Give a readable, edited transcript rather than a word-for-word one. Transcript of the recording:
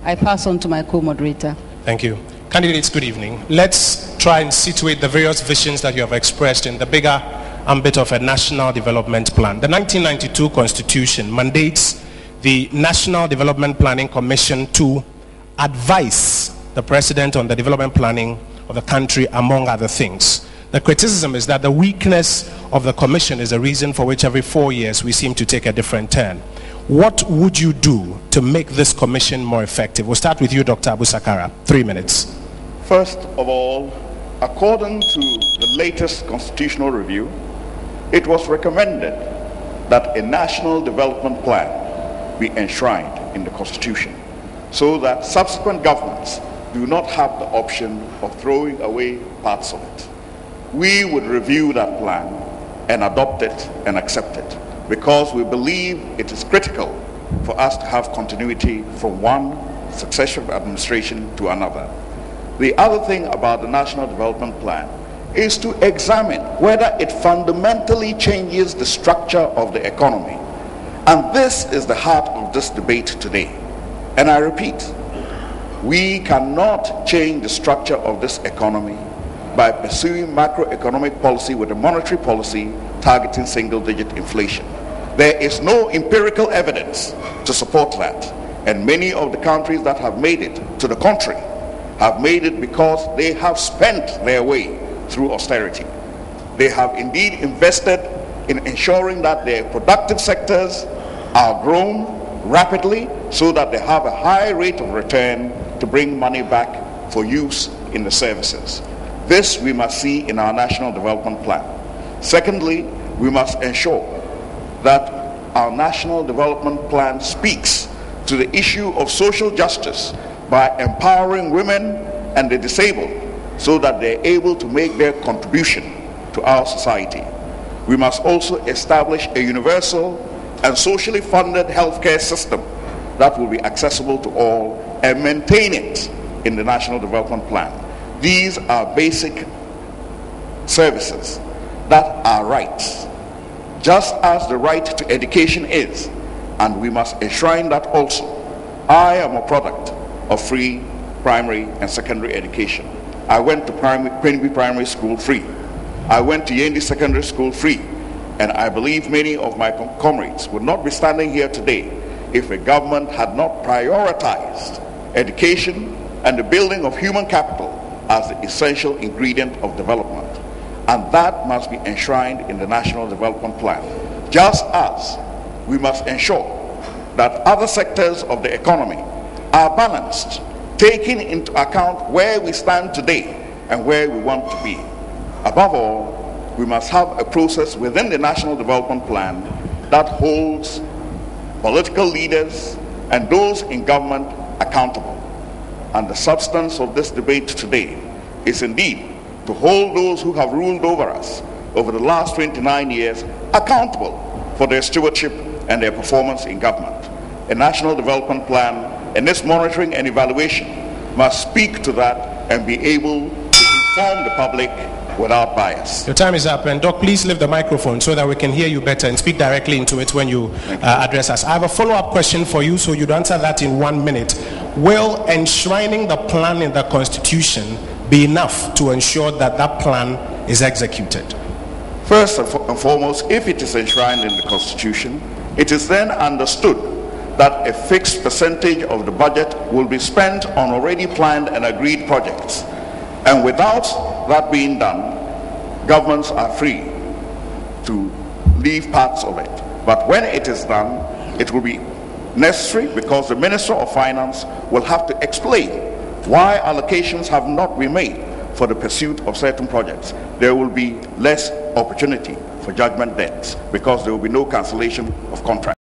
I pass on to my co-moderator. Thank you. Candidates, good evening. Let's try and situate the various visions that you have expressed in the bigger ambit of a national development plan. The 1992 Constitution mandates the National Development Planning Commission to advise the President on the development planning of the country, among other things. The criticism is that the weakness of the Commission is a reason for which every 4 years we seem to take a different turn. What would you do to make this Commission more effective? We'll start with you, Dr. Abu Sakara. 3 minutes. First of all, according to the latest constitutional review, it was recommended that a national development plan be enshrined in the Constitution so that subsequent governments do not have the option of throwing away parts of it. We would review that plan and adopt it and accept it because we believe it is critical for us to have continuity from one successive administration to another. The other thing about the National Development Plan is to examine whether it fundamentally changes the structure of the economy. And this is the heart of this debate today. And I repeat, we cannot change the structure of this economy by pursuing macroeconomic policy with a monetary policy targeting single-digit inflation. There is no empirical evidence to support that. And many of the countries that have made it, to the contrary, have made it because they have spent their way through austerity. They have indeed invested in ensuring that their productive sectors are grown rapidly so that they have a high rate of return to bring money back for use in the services. This we must see in our National Development Plan. Secondly, we must ensure that our National Development Plan speaks to the issue of social justice by empowering women and the disabled so that they're able to make their contribution to our society. We must also establish a universal and socially funded healthcare system that will be accessible to all and maintain it in the National Development Plan. These are basic services that are rights, just as the right to education is, and we must enshrine that also. I am a product of free primary and secondary education. I went to Queenby Primary School free. I went to Yendi Secondary School free. And I believe many of my comrades would not be standing here today if a government had not prioritized education and the building of human capital as the essential ingredient of development. And that must be enshrined in the National Development Plan. Just as we must ensure that other sectors of the economy are balanced, taking into account where we stand today and where we want to be. Above all, we must have a process within the National Development Plan that holds political leaders and those in government accountable. And the substance of this debate today is indeed to hold those who have ruled over us over the last 29 years accountable for their stewardship and their performance in government. A National Development Plan and its monitoring and evaluation must speak to that and be able to inform the public without bias. Your time is up, and Doc, please leave the microphone so that we can hear you better and speak directly into it when you address us. I have a follow-up question for you, so you'd answer that in 1 minute. Will enshrining the plan in the Constitution be enough to ensure that that plan is executed? First and foremost, if it is enshrined in the Constitution, it is then understood that a fixed percentage of the budget will be spent on already planned and agreed projects. And without that being done, governments are free to leave parts of it. But when it is done, it will be necessary because the Minister of Finance will have to explain why allocations have not been made for the pursuit of certain projects. There will be less opportunity for judgment debts because there will be no cancellation of contracts.